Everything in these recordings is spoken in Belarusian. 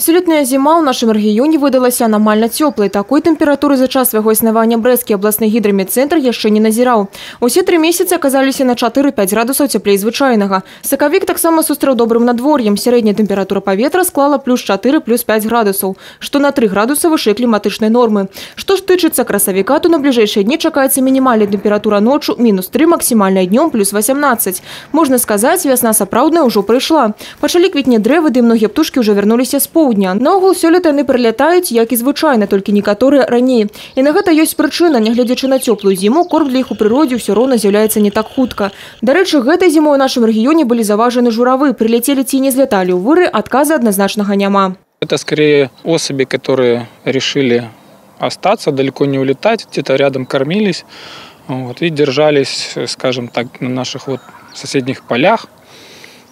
Сёлетняя зима ў нашым рэгіёне выдалася анамальна цёплай. Такой тэмпературы за час свайго існавання брэсцкі абласны гідраметцэнтр яшчэ не назіраў. Усе 3 месяцы аказаліся на 4-5 градусаў цяплей звычайнага. Сакавік таксама сустрэў добрым надвор'ем. Сярэдняя тэмпература паветра склала +4, +5 градусаў, што на 3 градусы вышэй кліматычнай нормы. Што ж тычыцца красавіка, то на бліжэйшыя дні чакаецца мінімальная тэмпература ноччу -3, максімальная днём +18. Можна сказаць, вясна сапраўдная ўжо прыйшла. Пачалі квітнець дрэвы, ды многія птушкі ўжо вярнуліся з поўдня. Наогул сёлета яны прылятаюць, як і звычайна, толькі некаторыя раней. І на гэта ёсць прычына. Нягледзячы на цёплую зіму, корм для іх у прыродзе ўсё роўна з'яўляецца не так хутка. Дарэчы, гэтай зімой у нашым рэгіёне былі заважаны журавы. Прилетели ці не зляталі ў выры, адказа адназначнага няма. Это скорее особи, которые решили остаться, далеко не улетать, где-то рядом кормились и держались, скажем так, на наших соседних полях.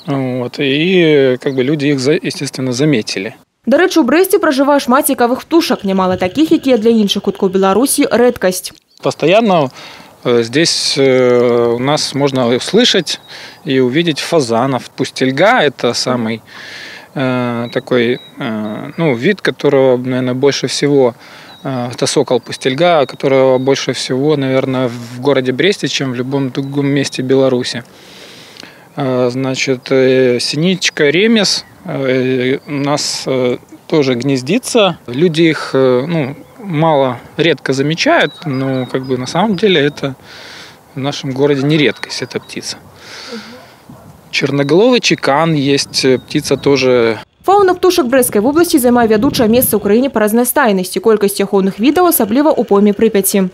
И люди их, естественно, заметили. До речі, у Бресте проживає шмат цікавих птушок, немало таких, які для інших кутків Білорусі редкость. Постоянно здесь у нас можно услышать и увидеть фазанов. Пустельга – это самый такой вид, которого, наверное, больше всего, это сокол пустельга, которого больше всего, наверное, в городе Бресте, чем в любом другом месте Беларуси. Значит, синичка ремес у нас тоже гнездится. Люди их редко замечают, но на самом деле это в нашем городе не редкость, эта птица. Черноголовый чекан есть, птица тоже. Фауна птушак Брэсцкай вобласці займае вядучае месца ў краіне па разнастайнасці. Колькасць ахоўных відаў, асабліва ў пойме Прыпяці.